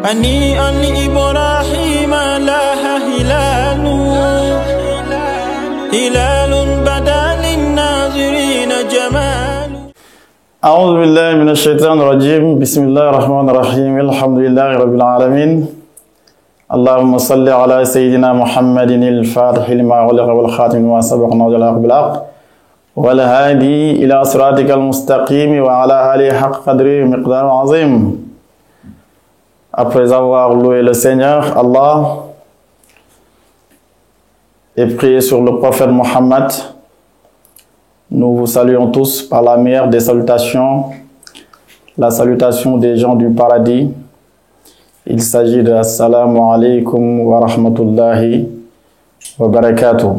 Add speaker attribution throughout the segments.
Speaker 1: هنيئا لإبراهيم لاها هلال بدا للناظرين جمال.
Speaker 2: أعوذ بالله من الشيطان الرجيم. بسم الله الرحمن الرحيم. الحمد لله رب العالمين. اللهم صل على سيدنا محمد الفاتح لما أغلق والخاتم لما سبق ناصر الحق بالحق والهادي إلى صراطك المستقيم وعلى آله حق قدره ومقداره عظيم. Après avoir loué le Seigneur Allah et prié sur le prophète Mohammed, nous vous saluons tous par la meilleure des salutations, la salutation des gens du paradis. Il s'agit de Assalamu alaikum wa rahmatullahi wa barakatuh.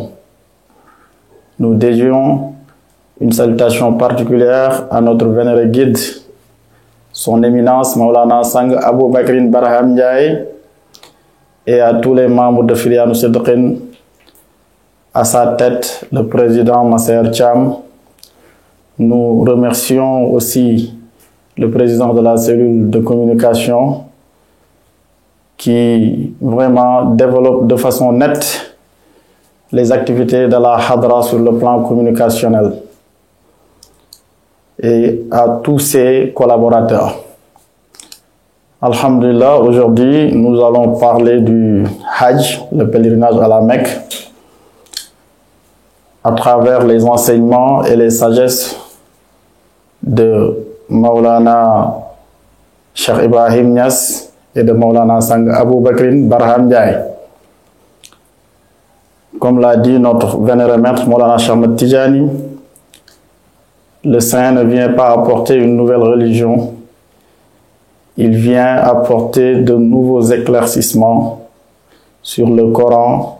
Speaker 2: Nous dédions une salutation particulière à notre vénéré guide, son éminence Maulana Sang Abou Bakrin Barham Ndiaye, et à tous les membres de Filianu Sidqin, à sa tête le président Masser Cham. Nous remercions aussi le président de la cellule de communication qui vraiment développe de façon nette les activités de la Hadra sur le plan communicationnel, et à tous ses collaborateurs. Alhamdulillah, aujourd'hui nous allons parler du Hajj, le pèlerinage à la Mecque, à travers les enseignements et les sagesses de Maulana Cheikh Ibrahim Niass et de Maulana Sang Abou Bakrin Barham Ndiaye. Comme l'a dit notre vénéré maître Maulana Cheikh Ahmed Tidjani, le Saint ne vient pas apporter une nouvelle religion, il vient apporter de nouveaux éclaircissements sur le Coran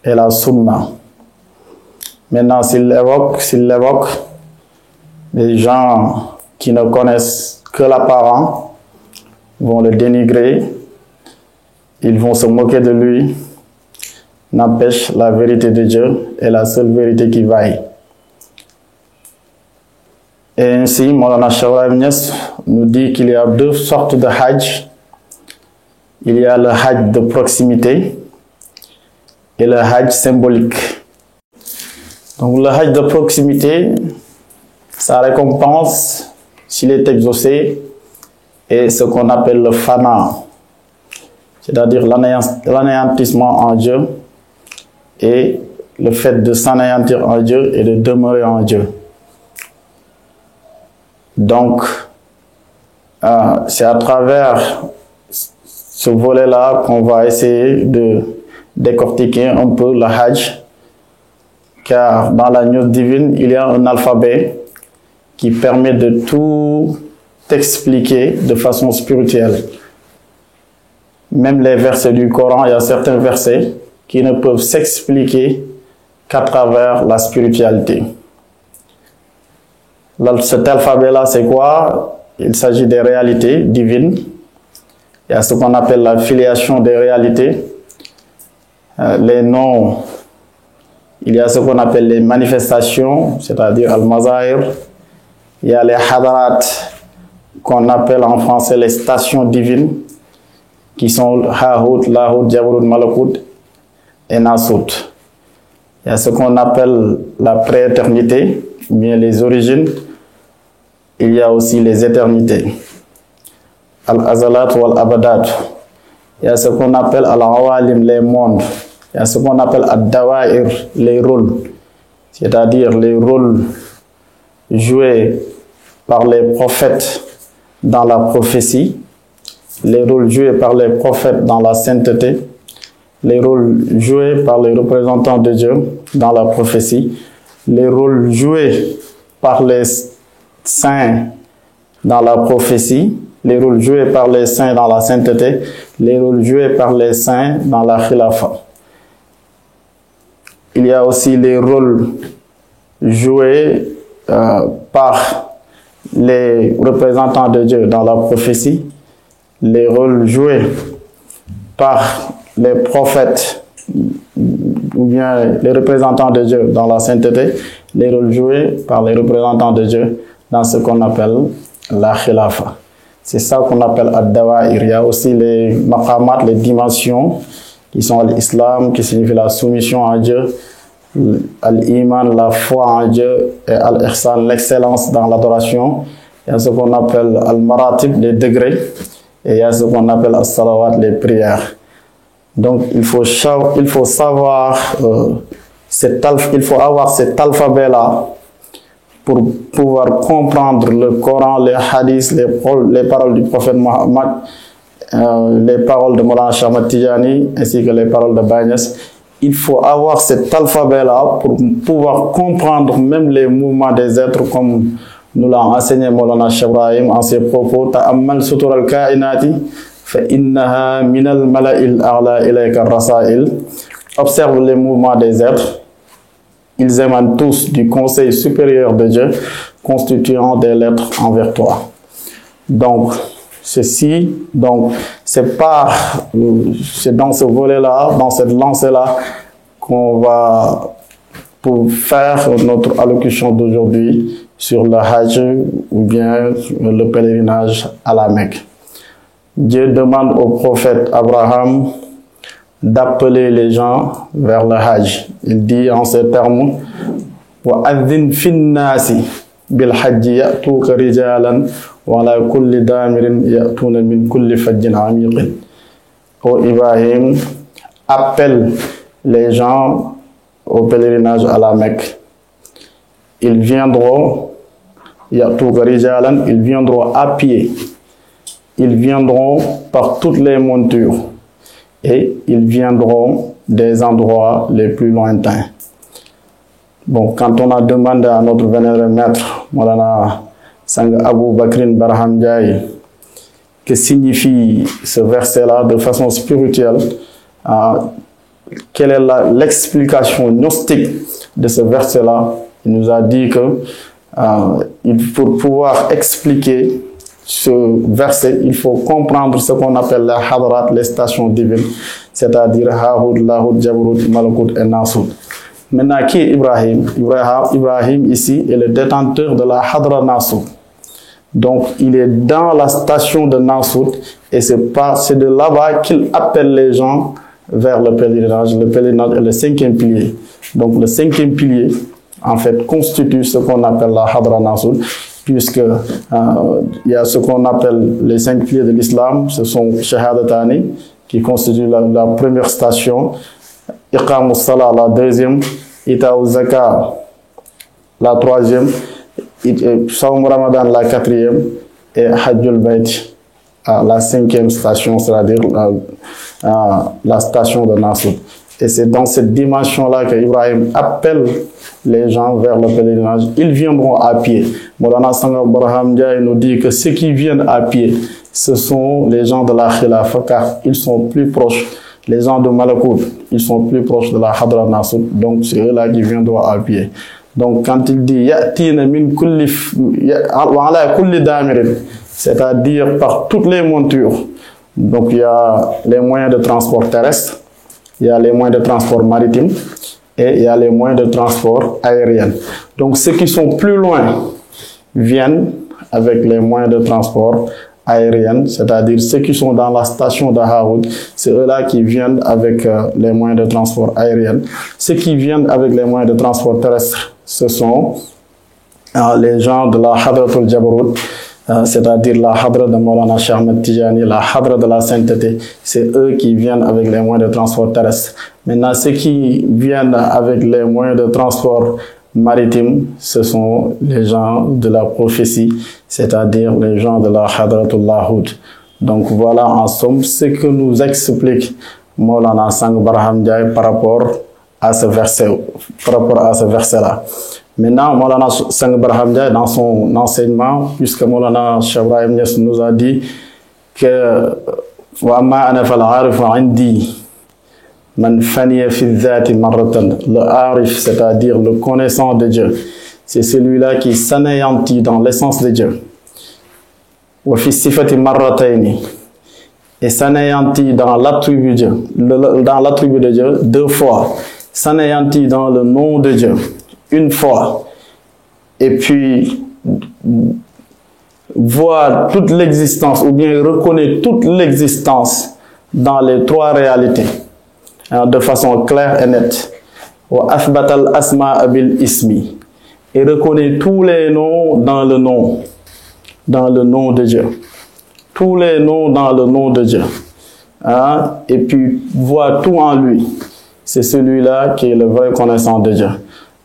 Speaker 2: et la Sunna. Maintenant, s'il l'évoque, les gens qui ne connaissent que l'apparent vont le dénigrer, ils vont se moquer de lui. N'empêche, la vérité de Dieu est la seule vérité qui vaille. Et ainsi, Maulana Cheikh Ibrahim Niass nous dit qu'il y a deux sortes de Hajj. Il y a le Hajj de proximité et le Hajj symbolique. Donc le Hajj de proximité, sa récompense, s'il est exaucé, est ce qu'on appelle le fana, c'est-à-dire l'anéantissement en Dieu et le fait de s'anéantir en Dieu et de demeurer en Dieu. Donc, c'est à travers ce volet-là qu'on va essayer de décortiquer un peu le Hajj, car dans la news divine, il y a un alphabet qui permet de tout expliquer de façon spirituelle. Même les versets du Coran, il y a certains versets qui ne peuvent s'expliquer qu'à travers la spiritualité. Cet alphabet-là, c'est quoi? Il s'agit des réalités divines. Il y a ce qu'on appelle la filiation des réalités. Les noms, il y a ce qu'on appelle les manifestations, c'est-à-dire al-mazahir. Il y a les hadarat, qu'on appelle en français les stations divines, qui sont Hahut, Lahut, Jabarut, Malakut et Nasut. Il y a ce qu'on appelle la prééternité, bien les origines. Il y a aussi les éternités, Al-Azalat ou Al-Abadat. Il y a ce qu'on appelle Al-Awalim, les mondes. Il y a ce qu'on appelle Ad-Dawa'ir, les rôles, c'est-à-dire les rôles joués par les prophètes dans la prophétie, les rôles joués par les prophètes dans la sainteté, les rôles joués par les représentants de Dieu dans la prophétie, les rôles joués par les saints dans la prophétie, les rôles joués par les saints dans la sainteté, les rôles joués par les saints dans la khilafa. Il y a aussi les rôles joués par les représentants de Dieu dans la prophétie, les rôles joués par les prophètes ou bien les représentants de Dieu dans la sainteté, les rôles joués par les représentants de Dieu dans ce qu'on appelle la khilafa. C'est ça qu'on appelle ad-dawa'ir. Il y a aussi les maqamat, les dimensions, qui sont l'islam, qui signifie la soumission à Dieu, al-iman, la foi en Dieu, et al-ihsan, l'excellence dans l'adoration. Il y a ce qu'on appelle al-maratib, les degrés, et il y a ce qu'on appelle as-salawat, les prières. Donc il faut savoir, il faut avoir cet alphabet-là pour pouvoir comprendre le Coran, les hadiths, les paroles du prophète Mohammed, les paroles de Maulana Cheikh Ahmad Tijani, ainsi que les paroles de Baye Niass. Il faut avoir cet alphabet-là pour pouvoir comprendre même les mouvements des êtres, comme nous l'a enseigné Maulana Cheikh Ibrahim en ses propos. Ta'ammal sutur al-kainati fa innaha min al-mala'il a'la ilayka ar-rasail. Observe les mouvements des êtres. Ils émanent tous du conseil supérieur de Dieu, constituant des lettres envers toi. Donc, c'est dans ce volet-là, dans cette lancée-là, qu'on va pour faire notre allocution d'aujourd'hui sur le Hajj ou bien le pèlerinage à la Mecque. Dieu demande au prophète Abraham d'appeler les gens vers le Hajj. Il dit en ces termes: وَأَذِّنْ فِي النَّاسِ بِالْحَجِّ يَأْتُوكَ رِجَالًا وَعَلَى كُلِّ دَامِرٍ يَأْتُونَ مِنْ كُلِّ فَجٍّ عَمِيقٍ. Ô Ibrahim, appelle les gens au pèlerinage à la Mecque. Ils viendront, يَأْتُوكَ رِجَالًا, ils viendront à pied. Ils viendront par toutes les montures. Et ils viendront des endroits les plus lointains. Bon, quand on a demandé à notre vénéré maître, Maulana Sang Abou Bakrin Barham Ndiaye, que signifie ce verset-là de façon spirituelle, quelle est l'explication gnostique de ce verset-là, il nous a dit que pour pouvoir expliquer ce verset, il faut comprendre ce qu'on appelle les hadrat, les stations divines, c'est-à-dire Hahoud, Lahoud, Jabrut, Malakout et Nassoud. Maintenant, qui est Ibrahim? Ibrahim ici est le détenteur de la hadra Nassoud. Donc, il est dans la station de Nassoud et c'est de là-bas qu'il appelle les gens vers le pèlerinage. Le pèlerinage est le 5e pilier. Donc, le 5e pilier, en fait, constitue ce qu'on appelle la hadra Nassoud, puisque il y a ce qu'on appelle les 5 piliers de l'islam, ce sont Shahadatani, qui constitue la première station, Iqam al-Salah, la 2e, Ita al-Zakah, la 3e, Sawm Ramadan, la 4e, et Hajjul Bayt, la 5e station, c'est-à-dire la station de Nassoud. Et c'est dans cette dimension-là que Ibrahim appelle les gens vers le pèlerinage. Ils viendront à pied. Maulana Sang Barham Ndiaye nous dit que ceux qui viennent à pied, ce sont les gens de la Khilafa, car ils sont plus proches. Les gens de Malakout, ils sont plus proches de la Hadra Nassoud, donc c'est eux là qui viendront à pied. Donc quand il dit Ya'tina min kulli wa'ala kulli damirin, c'est-à-dire par toutes les montures. Donc il y a les moyens de transport terrestre, il y a les moyens de transport maritime et il y a les moyens de transport aérien. Donc ceux qui sont plus loin viennent avec les moyens de transport aérien, c'est-à-dire ceux qui sont dans la station de Hahoud, c'est eux-là qui viennent avec les moyens de transport aérien. Ceux qui viennent avec les moyens de transport terrestre, ce sont les gens de la Hadratul Jabarut, c'est-à-dire la Hadra de Maulana Cheikh Ahmad Tijani, la Hadra de la sainteté, c'est eux qui viennent avec les moyens de transport terrestre. Maintenant, ceux qui viennent avec les moyens de transport maritime, ce sont les gens de la prophétie, c'est-à-dire les gens de la Hadratul Lahoud. Donc voilà en somme ce que nous explique Maulana Sang Barham Ndiaye par rapport à ce verset-là. Maintenant, Maulana Sang Barham Ndiaye, dans son enseignement, puisque Maulana Cheikh Ibrahim Niass nous a dit que وَمَا أَنَا فَالْعَارِفُ عِنْدِي Man faniya fi dhati marratan, le arif, c'est-à-dire le connaissant de Dieu, c'est celui-là qui s'anéantit dans l'essence de Dieu. Wa fi sifati marratayni, et s'anéantit dans l'attribut de Dieu 2 fois, s'anéantit dans le nom de Dieu 1 fois, et puis voit toute l'existence ou bien reconnaît toute l'existence dans les trois réalités de façon claire et nette. Wa athbatal asma bil ismi, et reconnaît tous les noms dans le nom de Dieu. Tous les noms dans le nom de Dieu. Et puis voit tout en lui. C'est celui-là qui est le vrai connaissant de Dieu.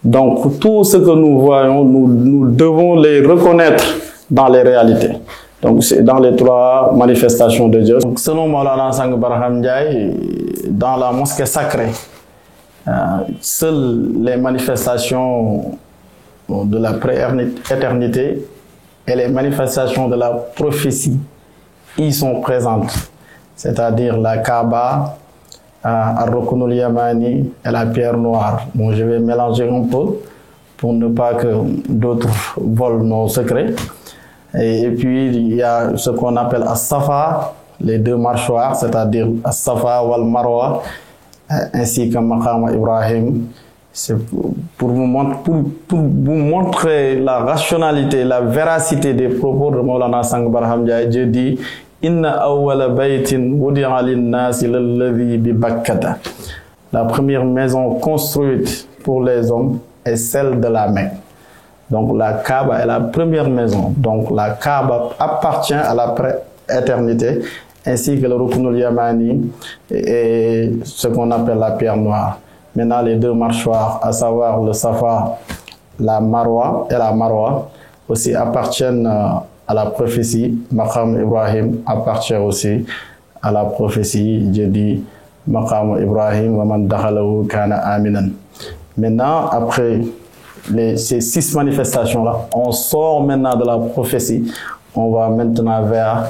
Speaker 2: Donc tout ce que nous voyons, nous devons les reconnaître dans les réalités. Donc c'est dans les trois manifestations de Dieu. Donc, selon Maulana Sang Barham Ndiaye, dans la mosquée sacrée, seules les manifestations de la pré-éternité et les manifestations de la prophétie y sont présentes. C'est-à-dire la Kaaba, Ar-Rukunul Yamani et la pierre noire. Bon, je vais mélanger un peu pour ne pas que d'autres volent nos secrets. Et puis il y a ce qu'on appelle As-Safa, les deux marchoirs, c'est-à-dire As-Safa wal Marwa, ainsi que Maqam Ibrahim. C'est pour vous montrer la rationalité, la véracité des propos de Maulana Sang Barham Ndiaye. Dieu dit: Inna awwala baytin wudi'a lin-nasi lalladhi bi Bakkata. La première maison construite pour les hommes est celle de la Mecque. Donc la Kaaba est la première maison. Donc la Kaaba appartient à la éternité, ainsi que le Rukunul Yamani et ce qu'on appelle la pierre noire. Maintenant, les deux marchoirs, à savoir le Safa, la Marwa et la Marwa, aussi appartiennent à la prophétie. Maqam Ibrahim appartient aussi à la prophétie. Dieu dit: Maqam Ibrahim wa man dakhalahu kana aminan. Maintenant, après ces 6 manifestations-là, on sort maintenant de la prophétie. On va maintenant vers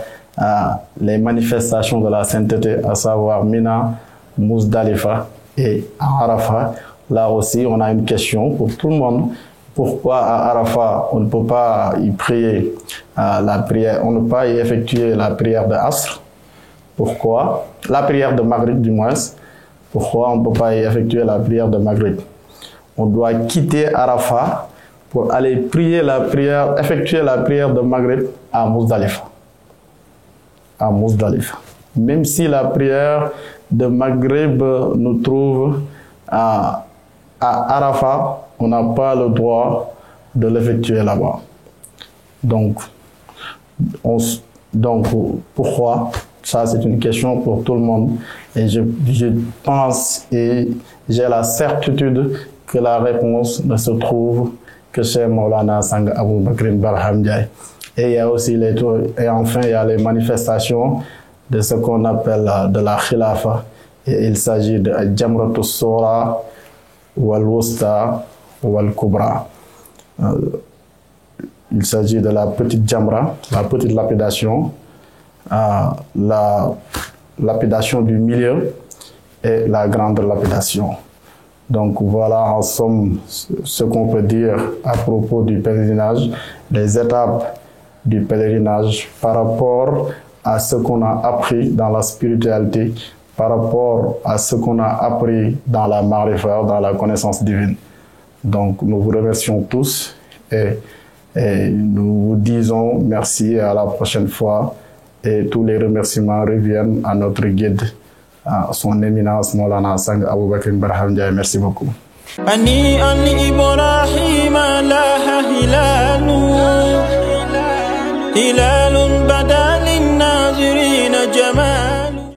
Speaker 2: les manifestations de la sainteté, à savoir Mina, Muzdalifa et Arafat. Là aussi, on a une question pour tout le monde. Pourquoi à Arafat, on ne peut pas y prier la prière, on ne peut pas y effectuer la prière de Asr? Pourquoi? La prière de Maghrib du moins. Pourquoi on ne peut pas y effectuer la prière de Maghrib? On doit quitter Arafat pour aller prier la prière, effectuer la prière de Maghrib à Muzdalifa. À Muzdalifa. Même si la prière de Maghrib nous trouve à Arafat, on n'a pas le droit de l'effectuer là-bas. Donc pourquoi? Ça, c'est une question pour tout le monde. Et je pense et j'ai la certitude que la réponse ne se trouve que chez Maulana Sang Abou Bakr Barham Ndiaye. Et il y a aussi enfin il y a les manifestations de ce qu'on appelle de la khilafa. Et il s'agit de Jamratus Sura, Wal Wusta, Wal Kubra. Il s'agit de la petite Jamra, la petite lapidation, la lapidation du milieu et la grande lapidation. Donc voilà en somme ce qu'on peut dire à propos du pèlerinage, les étapes du pèlerinage par rapport à ce qu'on a appris dans la spiritualité, par rapport à ce qu'on a appris dans la marifa, dans la connaissance divine. Donc nous vous remercions tous et nous vous disons merci et à la prochaine fois. Et tous les remerciements reviennent à notre guide, à son éminence Maulana Sang Abou Bakr Barham Ndiaye. Merci beaucoup.